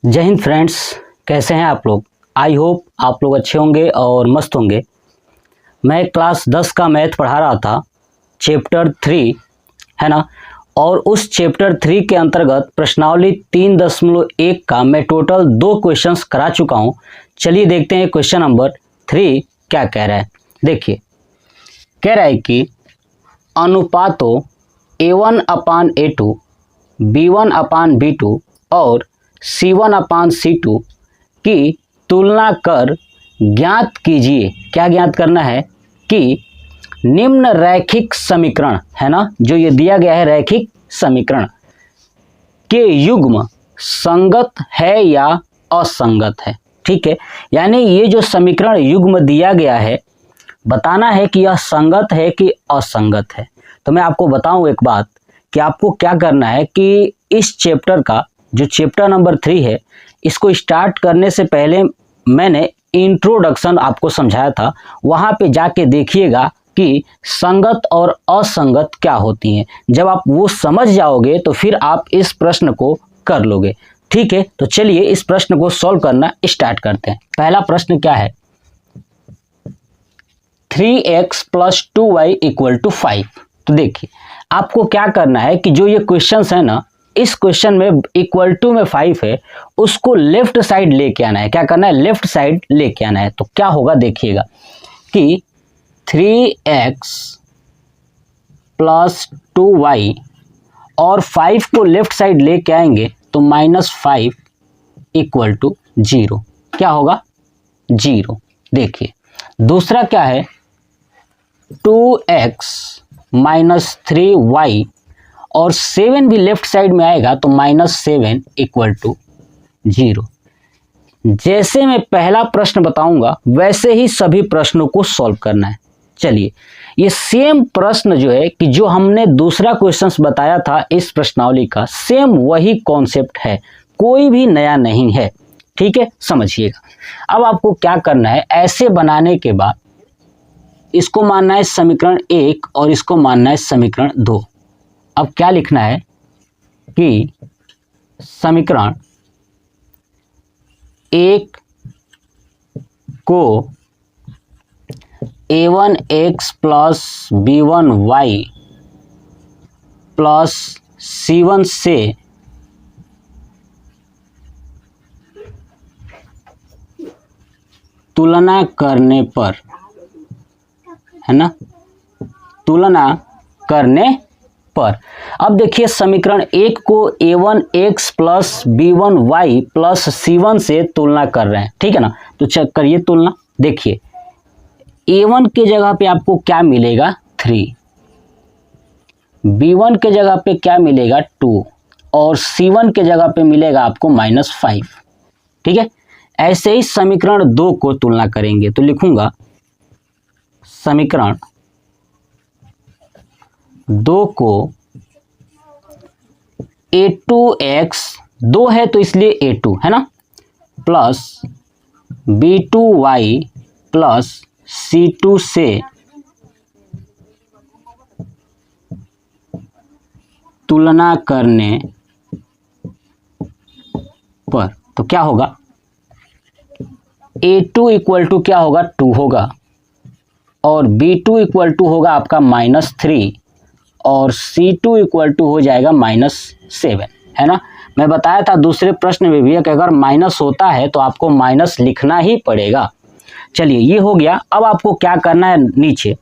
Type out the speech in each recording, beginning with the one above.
जय हिंद फ्रेंड्स, कैसे हैं आप लोग। आई होप आप लोग अच्छे होंगे और मस्त होंगे। मैं क्लास 10 का मैथ पढ़ा रहा था, चैप्टर 3 है ना। और उस चैप्टर 3 के अंतर्गत प्रश्नावली 3.1 का मैं टोटल 2 क्वेश्चंस करा चुका हूं। चलिए देखते हैं क्वेश्चन नंबर 3 क्या कह रहा है। देखिए, कह रहा है कि अनुपातों A1/A2, B1/B2 और C1/C2 की तुलना कर ज्ञात कीजिए। क्या ज्ञात करना है कि निम्न रैखिक समीकरण है ना, जो ये दिया गया है रैखिक समीकरण के युग्म संगत है या असंगत है। ठीक है, यानी ये जो समीकरण युग्म दिया गया है, बताना है कि यह संगत है कि असंगत है। तो मैं आपको बताऊं एक बात कि आपको क्या करना है कि इस चैप्टर का जो चैप्टर नंबर 3 है, इसको स्टार्ट करने से पहले मैंने इंट्रोडक्शन आपको समझाया था। वहाँ पे जाके देखिएगा कि संगत और असंगत क्या होती हैं। जब आप वो समझ जाओगे तो फिर आप इस प्रश्न को कर लोगे। ठीक है, तो चलिए इस प्रश्न को सॉल्व करना स्टार्ट करते हैं। पहला प्रश्न क्या है, 3x + 2y = 5। तो देखिए, आपको क्या करना है कि जो ये क्वेश्चंस है ना, इस क्वेश्चन में = में 5 है, उसको लेफ्ट साइड लेके आना है। क्या करना है, लेफ्ट साइड लेके आना है। तो क्या होगा देखिएगा कि 3x + 2y और 5 को लेफ्ट साइड लेके आएंगे तो -5 = 0। क्या होगा, 0। देखिए दूसरा क्या है, 2x - 3y और 7 भी लेफ्ट साइड में आएगा तो -7 = 0। जैसे मैं पहला प्रश्न बताऊंगा वैसे ही सभी प्रश्नों को सॉल्व करना है। चलिए, ये सेम प्रश्न जो है कि जो हमने दूसरा क्वेश्चंस बताया था इस प्रश्नावली का, सेम वही कॉन्सेप्ट है, कोई भी नया नहीं है। ठीक है, समझिएगा। अब आपको क्या करना है, ऐसे बनाने के बाद इसको मानना है समीकरण 1 और इसको मानना है समीकरण 2। अब क्या लिखना है कि समीकरण 1 को A1x + B1y + C1 से तुलना करने पर, है ना, तुलना करने पर। अब देखिए, समीकरण 1 को A1x + B1y + C1 से तुलना कर रहे हैं। ठीक है ना, तो चेक करिए तुलना। देखिए, A1 के जगह पे आपको क्या मिलेगा, 3, B1 के जगह पे क्या मिलेगा, 2 और C1 के जगह पे मिलेगा आपको -5। ठीक है, ऐसे ही समीकरण 2 को तुलना करेंगे तो लिखूंगा समीकरण 2 को A2x, 2 है तो इसलिए A2 है ना, प्लस B2y + C2 से तुलना करने पर। तो क्या होगा, A2 = क्या होगा, 2 होगा और B2 = होगा आपका -3 और C2 = हो जाएगा -7, है ना। मैं बताया था दूसरे प्रश्न में भी कि अगर माइनस होता है तो आपको माइनस लिखना ही पड़ेगा। चलिए, ये हो गया। अब आपको क्या करना है, नीचे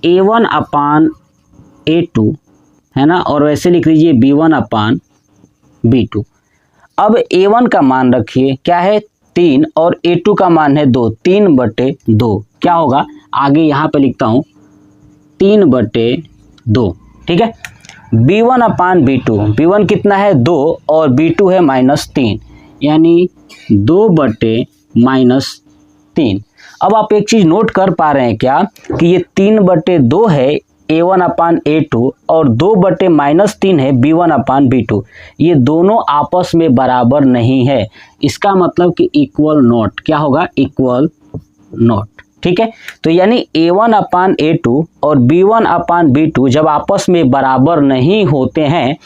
A1/A2 है ना, और वैसे लिख लीजिए B1/B2। अब A1 का मान रखिए क्या है, 3 और A2 का मान है 2, 3/2। क्या होगा, आगे यहाँ पे लिखता हूँ 3/2। ठीक है, B1/B2, B1 कितना है, 2 और B2 है -3, यानी 2/-3। अब आप एक चीज नोट कर पा रहे हैं क्या कि ये 3/2 है A1/A2 और 2/-3 है B1/B2। ये दोनों आपस में बराबर नहीं है। इसका मतलब कि इक्वल नॉट। क्या होगा, इक्वल नॉट। ठीक है, तो यानी A1/A2 और B1/B2 जब आपस में बराबर नहीं होते हैं,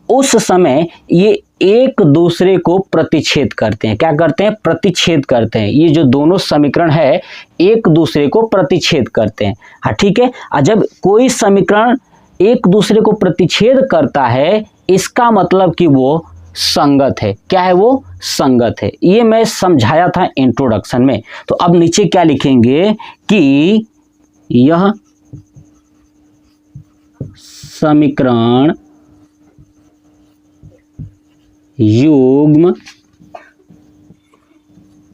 उस समय ये एक दूसरे को प्रतिच्छेद करते हैं। क्या करते हैं? प्रतिच्छेद करते हैं। ये जो दोनों समीकरण है एक दूसरे को प्रतिच्छेद करते हैं। हाँ ठीक है। जब कोई समीकरण एक दूसरे को प्रतिच्छेद करता है इसका मतलब कि वो संगत है। क्या है? वो संगत है। ये मैं समझाया था इंट्रोडक्शन में। तो अब नीचे क्या लिखेंगे कि यह समीकरण युग्म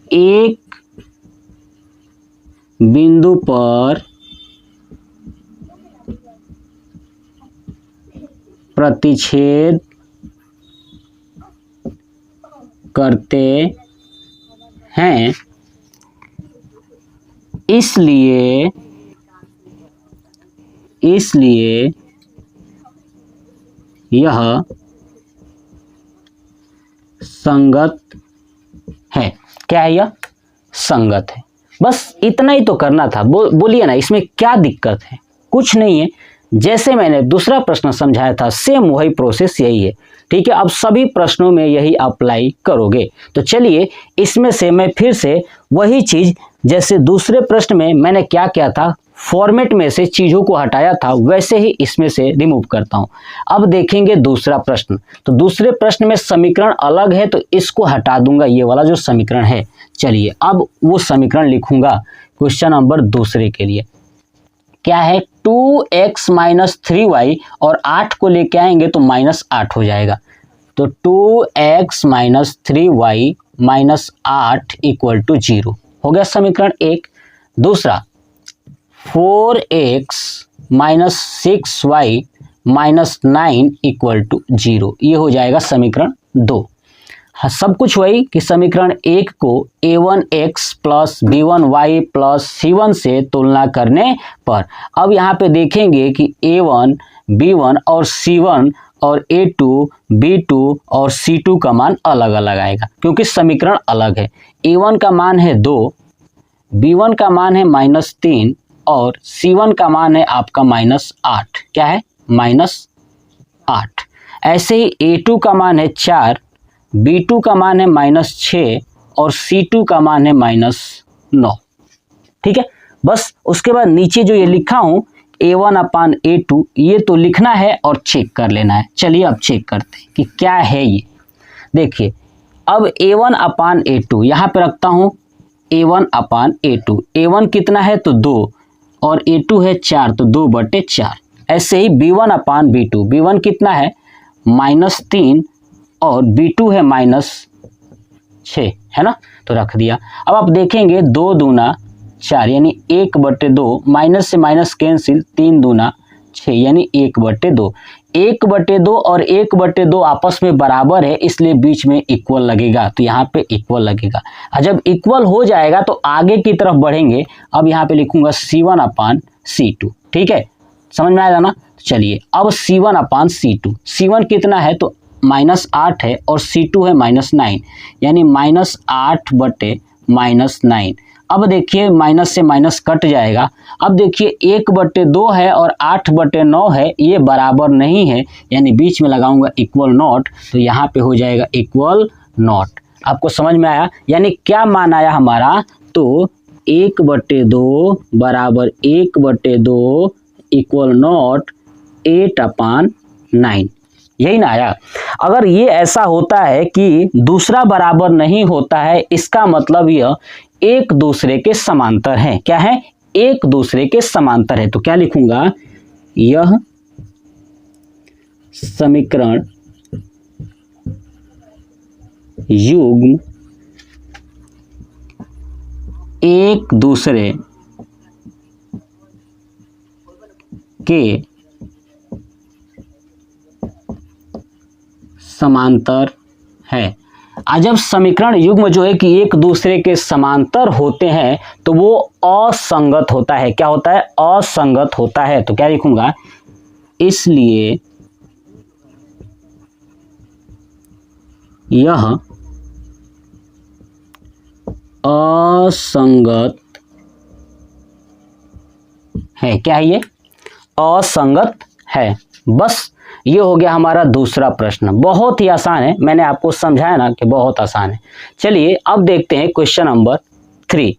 एक बिंदु पर प्रतिच्छेद करते हैं, इसलिए यह संगत है। क्या है? यह संगत है। बस इतना ही तो करना था। बोलिए ना, इसमें क्या दिक्कत है? कुछ नहीं है। जैसे मैंने दूसरा प्रश्न समझाया था सेम वही प्रोसेस यही है। ठीक है। अब सभी प्रश्नों में यही अप्लाई करोगे। तो चलिए इसमें से मैं फिर से वही चीज जैसे दूसरे प्रश्न में मैंने क्या किया था, फॉर्मेट में से चीजों को हटाया था, वैसे ही इसमें से रिमूव करता हूं। अब देखेंगे दूसरा प्रश्न। तो दूसरे प्रश्न में समीकरण अलग है तो इसको हटा दूंगा, ये वाला जो समीकरण है। चलिए अब वो समीकरण लिखूंगा क्वेश्चन नंबर दूसरे के लिए। क्या है? 2x माइनस 3y और 8 को लेके आएंगे तो -8 हो जाएगा। तो 2x minus 3y minus 8 equal to 0 हो गया समीकरण एक। दूसरा 4x minus 6y minus 9 equal to 0, ये हो जाएगा समीकरण 2। हाँ, सब कुछ वही कि समीकरण एक को a1x plus b1y plus c1 से तुलना करने पर। अब यहाँ पे देखेंगे कि a1 b1 और c1 और a2 b2 और c2 का मान अलग अलग आएगा क्योंकि समीकरण अलग है। a1 का मान है 2, b1 का मान है -3 और c1 का मान है आपका -8। क्या है? -8। ऐसे ही a2 का मान है 4, b2 का मान है -6 और c2 का मान है -9। ठीक है। बस उसके बाद नीचे जो ये लिखा हूँ a1/a2 ये तो लिखना है और चेक कर लेना है। चलिए अब चेक करते हैं कि क्या है ये। देखिए अब a1/a2 यहाँ पे रखता हूँ a1/a2। a1 कितना है? तो 2 और a2 है 4 तो 2/4। ऐसे ही b1/b2, b1 कितना है? -3 और b2 है -6, है ना। तो रख दिया। अब आप देखेंगे 2 दूना 4 यानी 1/2, माइनस से माइनस कैंसिल, 3 दूना 6 यानी 1/2। 1/2 और 1/2 आपस में बराबर है इसलिए बीच में इक्वल लगेगा, तो यहाँ पे इक्वल लगेगा। जब इक्वल हो जाएगा तो आगे की तरफ बढ़ेंगे। अब यहाँ पे लिखूंगा c1/c2। ठीक है, समझ में आएगा ना। चलिए अब c1/c2, c1 कितना है? तो -8 है और c2 है -9 यानी -8/-9। अब देखिए माइनस से माइनस कट जाएगा। अब देखिए 1/2 है और 8/9 है, ये बराबर नहीं है यानी बीच में लगाऊंगा इक्वल नॉट, तो यहाँ पे हो जाएगा इक्वल नॉट। आपको समझ में आया? यानी क्या मान आया हमारा? तो 1/2 बराबर 1/2 इक्वल नॉट 8/9, यही ना आया। अगर ये ऐसा होता है कि दूसरा बराबर नहीं होता है इसका मतलब यह एक दूसरे के समांतर हैं। क्या है? एक दूसरे के समांतर है। तो क्या लिखूंगा? यह समीकरण युग्म एक दूसरे के समांतर है। जब समीकरण युग्म जो है कि एक दूसरे के समांतर होते हैं तो वो असंगत होता है। क्या होता है? असंगत होता है। तो क्या लिखूंगा? इसलिए यह असंगत है। क्या है ये? असंगत है। बस ये हो गया हमारा दूसरा प्रश्न। बहुत ही आसान है, मैंने आपको समझाया ना कि बहुत आसान है। चलिए अब देखते हैं क्वेश्चन नंबर 3।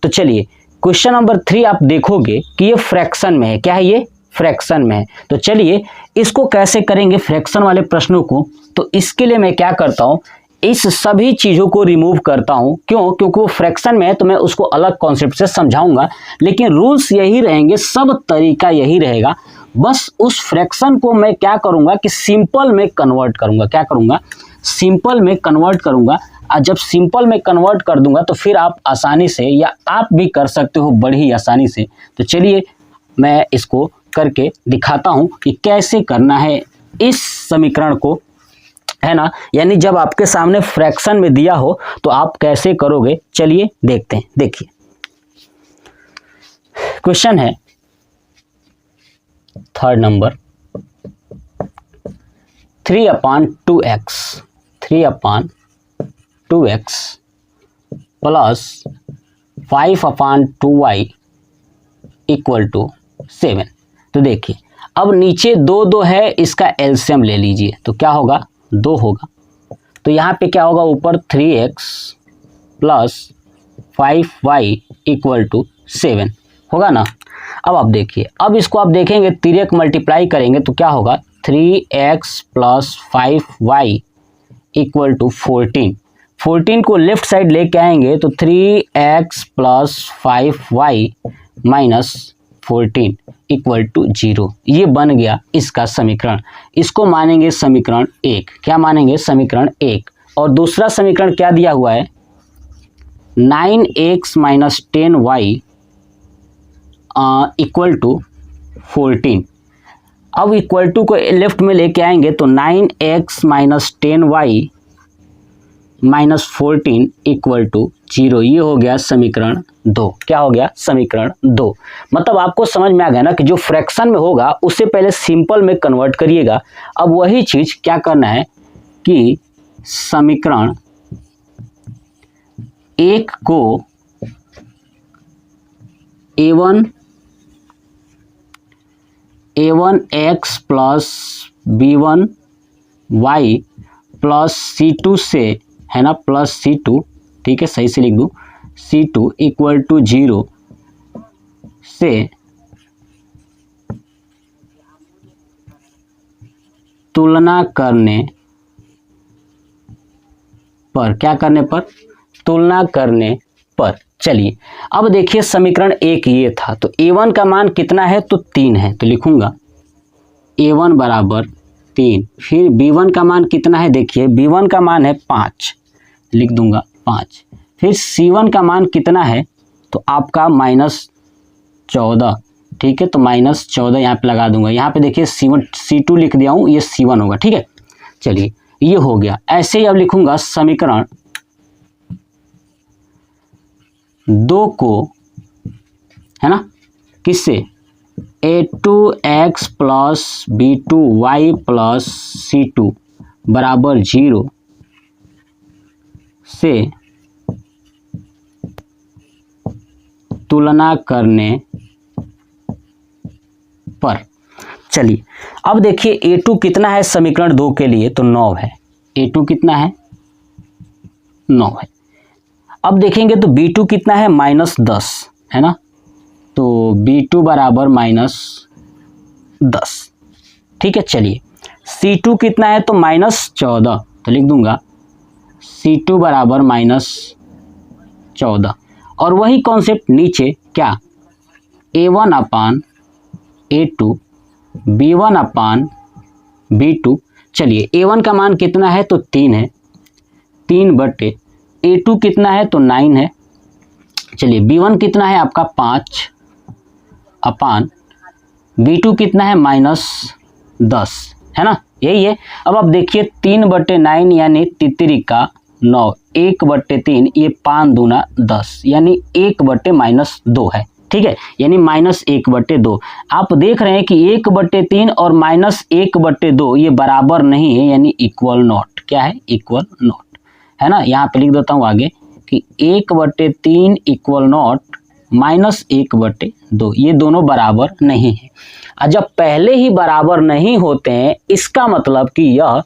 तो चलिए क्वेश्चन नंबर 3 आप देखोगे कि ये फ्रैक्शन में है। क्या है ये? फ्रैक्शन में है। तो चलिए इसको कैसे करेंगे फ्रैक्शन वाले प्रश्नों को। तो इसके लिए मैं क्या करता हूँ, इस सभी चीज़ों को रिमूव करता हूँ। क्यों? क्योंकि वो फ्रैक्शन में है तो मैं उसको अलग कॉन्सेप्ट से समझाऊंगा, लेकिन रूल्स यही रहेंगे, सब तरीका यही रहेगा। बस उस फ्रैक्शन को मैं क्या करूँगा कि सिंपल में कन्वर्ट करूँगा। क्या करूँगा? सिंपल में कन्वर्ट करूँगा। और जब सिंपल में कन्वर्ट कर दूंगा तो फिर आप आसानी से, या आप भी कर सकते हो बड़ी आसानी से। तो चलिए मैं इसको करके दिखाता हूँ कि कैसे करना है इस समीकरण को, है ना। यानी जब आपके सामने फ्रैक्शन में दिया हो तो आप कैसे करोगे, चलिए देखते हैं। देखिए क्वेश्चन है 3rd number, 3/2x plus 5/2y equal to 7। तो देखिए अब नीचे 2 है, इसका एलसीएम ले लीजिए तो क्या होगा? 2 होगा। तो यहाँ पे क्या होगा? ऊपर 3x plus 5y equal to 7 होगा ना। अब आप देखिए, अब इसको आप देखेंगे तिर्यक मल्टीप्लाई करेंगे तो क्या होगा? 3x plus 5y equal to 14। 14 को लेफ्ट साइड लेके आएंगे तो 3x plus 5y minus 14 equal to 0। ये बन गया इसका समीकरण। इसको मानेंगे समीकरण 1। क्या मानेंगे? समीकरण 1। और दूसरा समीकरण क्या दिया हुआ है? 9x minus 10y equal to 14। अब इक्वल टू को लेफ्ट में लेके आएंगे तो 9x minus 10y minus 14 equal to 0। ये हो गया समीकरण 2। क्या हो गया? समीकरण 2। मतलब आपको समझ में आ गया ना कि जो फ्रैक्शन में होगा उससे पहले सिंपल में कन्वर्ट करिएगा। अब वही चीज क्या करना है कि समीकरण 1 को a1x plus b1y plus c2 से, है ना, प्लस c2, ठीक है, सही से लिख दूं, c2 इक्वल टू 0 से तुलना करने पर, क्या करने पर? तुलना करने पर। चलिए अब देखिए समीकरण 1 ये था, तो a1 का मान कितना है? तो 3 है, तो लिखूंगा a1 बराबर 3। फिर b1 का मान कितना है? देखिए b1 का मान है 5, लिख दूंगा 5। फिर c1 का मान कितना है? तो आपका -14, ठीक है, तो -14 यहाँ पे लगा दूंगा। यहाँ पे देखिए c2 लिख दिया हूँ, ये c1 होगा, ठीक है। चलिए ये हो गया। ऐसे ही अब लिखूंगा समीकरण 2 को, है ना, किससे? a2x plus b2y plus c2 बराबर 0 से तुलना करने पर। चलिए अब देखिए a2 कितना है समीकरण 2 के लिए? तो 9 है। a2 कितना है? 9 है। अब देखेंगे तो b2 कितना है? -10, है ना, तो b2 बराबर -10, ठीक है। चलिए c2 कितना है? तो -14, तो लिख दूंगा c2 बराबर -14। और वही कॉन्सेप्ट नीचे, क्या? a1 अपान a2 b1 अपान b2। चलिए a1 का मान कितना है? तो 3 है, 3 बटे a2 कितना है? तो 9 है। चलिए b1 कितना है आपका? 5 अपान b2 कितना है? -10, है ना, यही है। अब आप देखिए 3 बटे 9 यानी तितरी का 9, 1 बटे 3, ये 5 दूना 10, यानी 1 बटे -2 है, ठीक है, यानी -1 बटे 2। आप देख रहे हैं कि 1 बटे 3 और -1 बटे 2 ये बराबर नहीं है, यानी इक्वल नॉट। क्या है? इक्वल नॉट, है ना। यहाँ पे लिख देता हूँ आगे कि 1 बटे 3 इक्वल नॉट -1/2, ये दोनों बराबर नहीं है। और जब पहले ही बराबर नहीं होते हैं इसका मतलब कि यह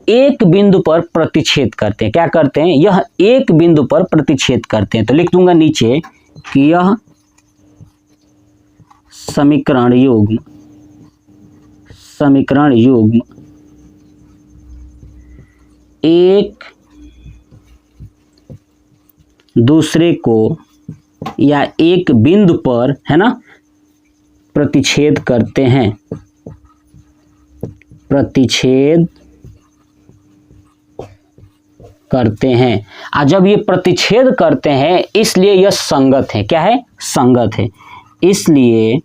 एक बिंदु पर प्रतिच्छेद करते हैं। क्या करते हैं? यह एक बिंदु पर प्रतिच्छेद करते हैं। तो लिख दूंगा नीचे कि यह समीकरण युग्म एक दूसरे को या एक बिंदु पर, है ना, प्रतिच्छेद करते हैं, और जब ये प्रतिच्छेद करते हैं इसलिए यह संगत है। क्या है? संगत है। इसलिए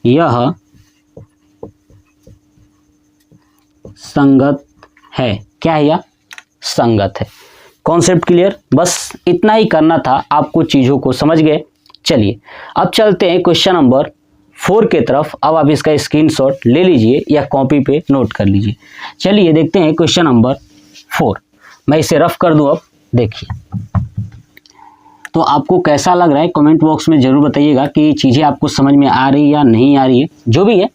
यह संगत है। क्या है? यह संगत है। Concept clear? बस इतना ही करना था, आपको चीजों को समझ गए। चलिए अब चलते हैं क्वेश्चन नंबर 4 के तरफ। अब आप इसका स्क्रीनशॉट ले लीजिए या कॉपी पे नोट कर लीजिए। चलिए देखते हैं क्वेश्चन नंबर 4। मैं इसे रफ कर दूं। अब देखिए तो आपको कैसा लग रहा है कमेंट बॉक्स में जरूर बताइएगा कि चीज़ें आपको समझ में आ रही है या नहीं आ रही है। जो भी है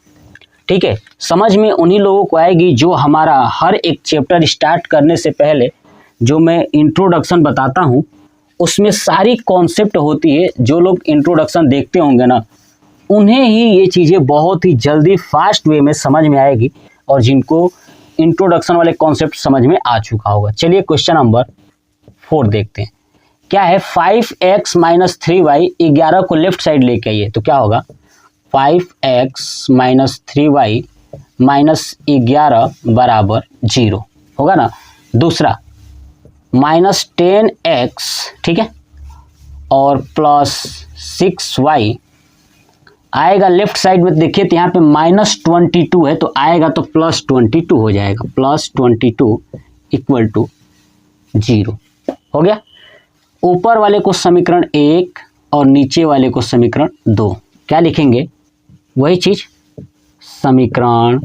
ठीक है, समझ में उन्हीं लोगों को आएगी जो हमारा हर एक चैप्टर स्टार्ट करने से पहले जो मैं इंट्रोडक्शन बताता हूँ उसमें सारी कॉन्सेप्ट होती है। जो लोग इंट्रोडक्शन देखते होंगे ना, उन्हें ही ये चीज़ें बहुत ही जल्दी फास्ट वे में समझ में आएगी, और जिनको इंट्रोडक्शन वाले कॉन्सेप्ट समझ में आ चुका होगा। चलिए क्वेश्चन नंबर 4 देखते हैं। क्या है? 5x - 3y, 11 को लेफ्ट साइड लेके आइए तो क्या होगा? 5x - 3y - 11 बराबर 0 होगा ना। दूसरा -10x, ठीक है, और +6y आएगा लेफ्ट साइड में। देखिए तो यहाँ पे -22 है तो आएगा तो +22 हो जाएगा। +22 = 0 हो गया। ऊपर वाले को समीकरण 1 और नीचे वाले को समीकरण 2। क्या लिखेंगे? वही चीज, समीकरण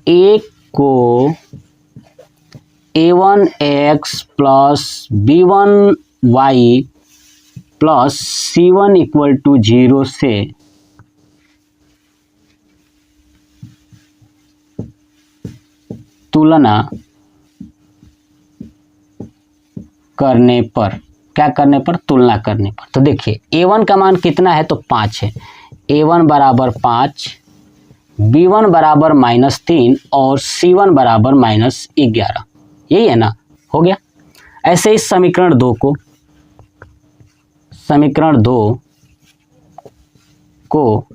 1 को a1x + b1y + c1 = 0 से तुलना करने पर, क्या करने पर? तुलना करने पर। तो देखिए a1 का मान कितना है? तो 5 है। a1 बराबर 5, b1 बराबर -3 और c1 बराबर -11। यही है ना। हो गया। ऐसे ही समीकरण 2 को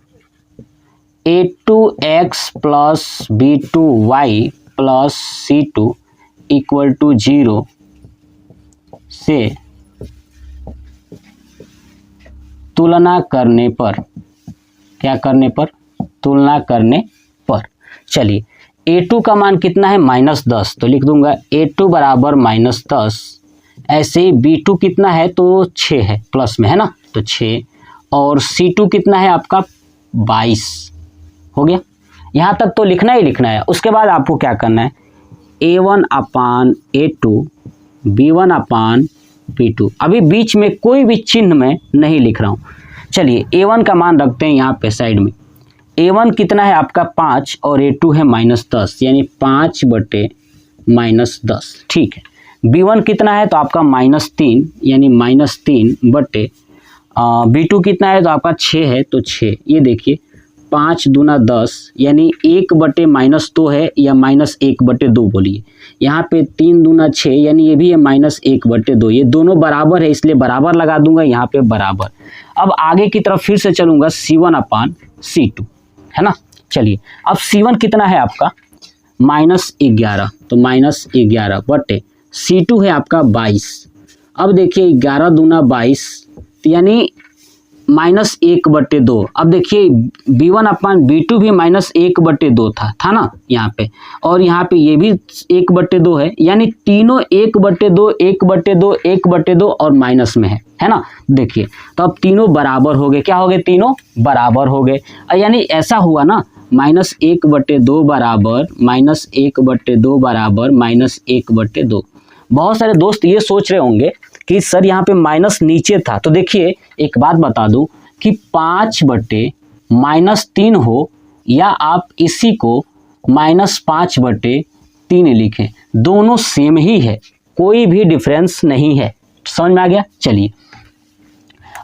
a2x + b2y + c2 = 0 से तुलना करने पर, क्या करने पर? तुलना करने पर। चलिए a2 का मान कितना है? -10, तो लिख दूंगा a2 बराबर -10। ऐसे ही b2 कितना है? तो 6 है, प्लस में है ना, तो 6, और c2 कितना है आपका? 22 हो गया। यहाँ तक तो लिखना ही लिखना है। उसके बाद आपको क्या करना है? a1/a2 b1/b2। अभी बीच में कोई भी चिन्ह मैं नहीं लिख रहा हूँ। चलिए a1 का मान रखते हैं यहाँ पे साइड में। a1 कितना है आपका? 5 और a2 है -10, यानी 5/-10, ठीक है। b1 कितना है? तो आपका -3, यानी -3 बटे b2 कितना है? तो आपका 6 है, तो 6। ये देखिए 5 दूना 10, यानी 1/-2 है, या -1/2 बोलिए। यहाँ पे 3 दूना 6, यानी ये भी है -1/2। ये दोनों बराबर है इसलिए बराबर लगा दूंगा यहाँ पे, बराबर। अब आगे की तरफ फिर से चलूंगा, c1/c2, है ना। चलिए अब c1 कितना है आपका? -11, तो -11 बटे c2 है आपका 22। अब देखिए 11 दूना 22, यानी -1/2। अब देखिए b1/b2 भी -1/2 था ना यहाँ पे, और यहाँ पे ये भी 1/2 है, यानी तीनों 1/2, 1/2, 1/2 और माइनस में है ना। देखिए तो अब तीनों बराबर हो गए। क्या हो गए? तीनों बराबर हो गए। यानी ऐसा हुआ ना, -1/2 बराबर -1/2 बराबर -1/2 बहुत सारे दोस्त ये सोच रहे होंगे कि सर यहाँ पे माइनस नीचे था, तो देखिए एक बात बता दूं कि 5/-3 हो या आप इसी को -5/3 लिखें, दोनों सेम ही है, कोई भी डिफरेंस नहीं है। समझ में आ गया? चलिए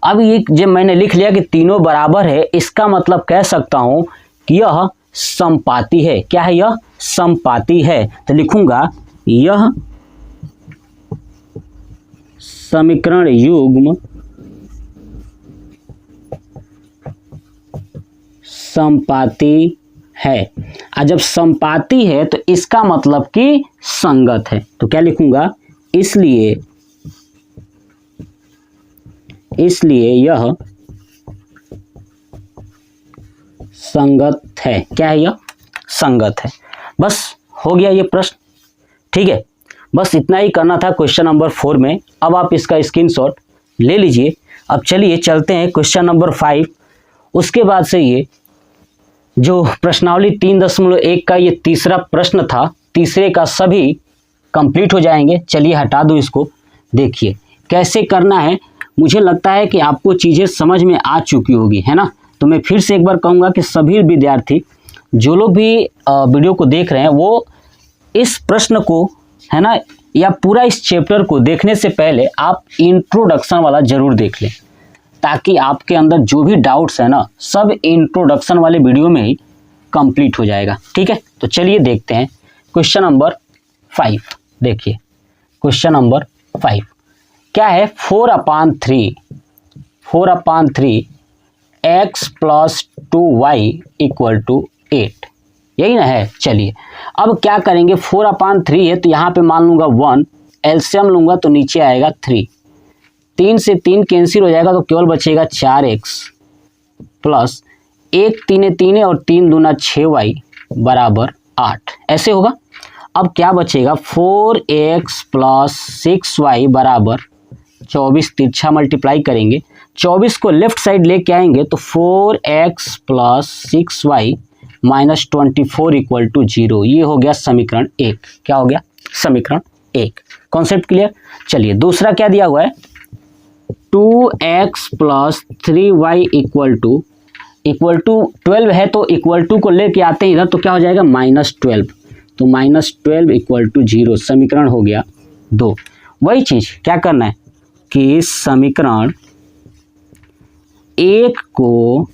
अब ये जब मैंने लिख लिया कि तीनों बराबर है, इसका मतलब कह सकता हूं कि यह समपाती है। क्या है? यह समपाती है। तो लिखूंगा यह समीकरण युग्म समपाती है। और जब समपाती है तो इसका मतलब कि संगत है। तो क्या लिखूंगा? इसलिए यह संगत है। क्या है? यह संगत है। बस हो गया ये प्रश्न। ठीक है, बस इतना ही करना था क्वेश्चन नंबर 4 में। अब आप इसका स्क्रीनशॉट ले लीजिए। अब चलिए चलते हैं क्वेश्चन नंबर 5। उसके बाद से ये जो प्रश्नावली 3.1 का ये तीसरा प्रश्न था, तीसरे का सभी कंप्लीट हो जाएंगे। चलिए हटा दो इसको। देखिए कैसे करना है। मुझे लगता है कि आपको चीज़ें समझ में आ चुकी होगी, है ना। तो मैं फिर से एक बार कहूँगा कि सभी विद्यार्थी जो लोग भी वीडियो को देख रहे हैं वो इस प्रश्न को, है ना, या पूरा इस चैप्टर को देखने से पहले आप इंट्रोडक्शन वाला जरूर देख लें, ताकि आपके अंदर जो भी डाउट्स है ना सब इंट्रोडक्शन वाले वीडियो में ही कंप्लीट हो जाएगा। ठीक है, तो चलिए देखते हैं क्वेश्चन नंबर 5। देखिए क्वेश्चन नंबर 5 क्या है? 4/3 x + 2y = 8, यही ना है। चलिए अब क्या करेंगे? 4/3 है तो यहाँ पे मान लूंगा 1, एलसीएम लूंगा तो नीचे आएगा 3, 3 से 3 कैंसिल हो जाएगा तो केवल बचेगा 4x प्लस 1 3 3 और 3 दूना 6y = 8। ऐसे होगा। अब क्या बचेगा? 4x + 6y = 24। तिरछा मल्टीप्लाई करेंगे, 24 को लेफ्ट साइड लेके आएंगे तो 4x + 6y - 24 = 0। ये हो गया समीकरण 1। क्या हो गया? समीकरण 1। Concept clear? चलिए दूसरा क्या दिया हुआ है? 2x + 3y = 12 है तो = को लेके आते हैं इधर तो क्या हो जाएगा? -12। तो -12 = 0। समीकरण हो गया 2। वही चीज क्या करना है कि समीकरण 1 को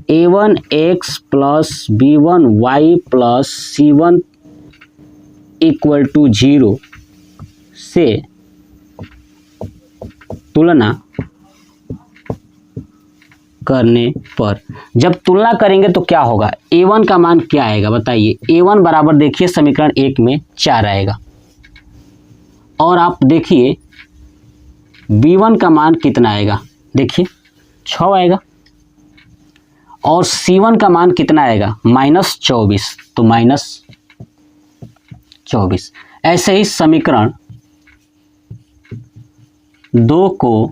a1x + b1y + c1 = 0 से तुलना करने पर, जब तुलना करेंगे तो क्या होगा? a1 का मान क्या आएगा बताइए? a1 बराबर देखिए समीकरण 1 में 4 आएगा, और आप देखिए b1 का मान कितना आएगा? देखिए 6 आएगा, और c1 का मान कितना आएगा? -24, तो -24। ऐसे ही समीकरण 2 को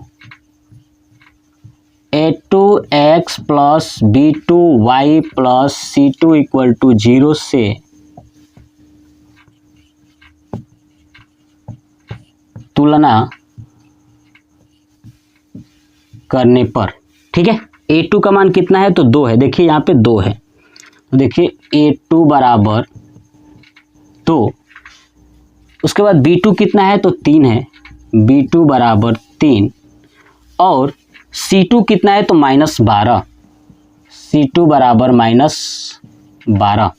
a2x + b2y + c2 = 0 से तुलना करने पर, ठीक है। a2 का मान कितना है? तो 2 है। देखिए यहाँ पे 2 है, तो देखिए a2 = 2। उसके बाद b2 कितना है? तो 3 है, b2 = 3। और c2 कितना है? तो -12, c2 = -12।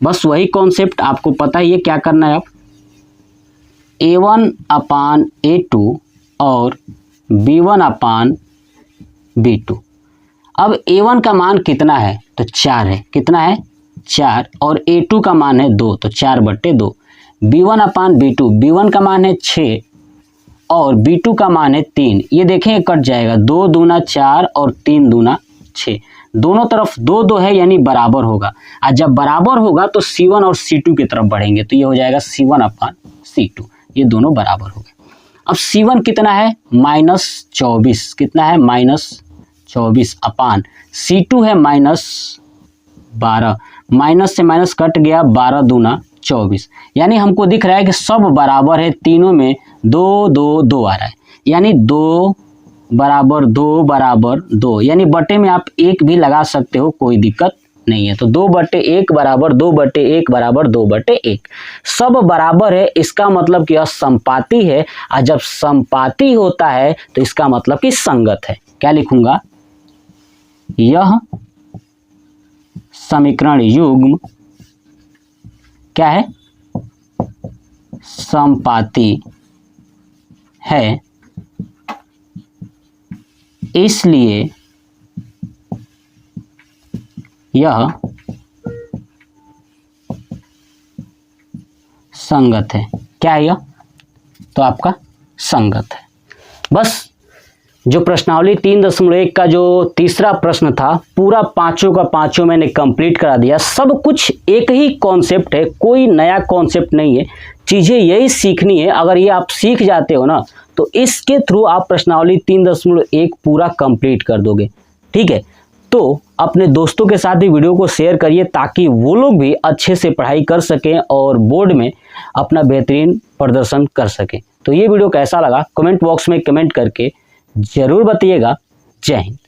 बस वही कॉन्सेप्ट आपको पता ही है क्या करना है। अब a1/a2 और b1/b2। अब a1 का मान कितना है? तो 4 है। कितना है? 4। और a2 का मान है 2, तो 4/2। b1/b2, b1 का मान है 6 और b2 का मान है 3। ये देखें कट जाएगा, 2 दूना 4 और 3 दूना 6। दोनों तरफ 2 2 है यानी बराबर होगा, और जब बराबर होगा तो c1 और c2 की तरफ बढ़ेंगे, तो ये हो जाएगा c1/c2। ये दोनों बराबर हो गए। अब c1 कितना है? -24। कितना है? -24 अपान c2 है -12। माइनस से माइनस कट गया, 12 दूना 24, यानी हमको दिख रहा है कि सब बराबर है, तीनों में 2 2 2 आ रहा है, यानी 2 बराबर 2 बराबर 2, यानी बटे में आप 1 भी लगा सकते हो, कोई दिक्कत नहीं है। तो 2/1 बराबर 2/1 बराबर 2/1, सब बराबर है, इसका मतलब कि यह समपाती है, और जब समपाती होता है तो इसका मतलब कि संगत है। क्या लिखूंगा, यह समीकरण युग्म क्या है, समपाती है, इसलिए यह संगत है। क्या है यह, तो आपका संगत है। बस जो प्रश्नावली 3.1 का जो तीसरा प्रश्न था, पूरा पांचों का पांचों मैंने कंप्लीट करा दिया। सब कुछ एक ही कॉन्सेप्ट है, कोई नया कॉन्सेप्ट नहीं है, चीज़ें यही सीखनी है। अगर ये आप सीख जाते हो ना, तो इसके थ्रू आप प्रश्नावली 3.1 पूरा कंप्लीट कर दोगे। ठीक है, तो अपने दोस्तों के साथ भी वीडियो को शेयर करिए, ताकि वो लोग भी अच्छे से पढ़ाई कर सकें और बोर्ड में अपना बेहतरीन प्रदर्शन कर सकें। तो ये वीडियो कैसा लगा कमेंट बॉक्स में कमेंट करके ज़रूर बताइएगा। जय हिंद।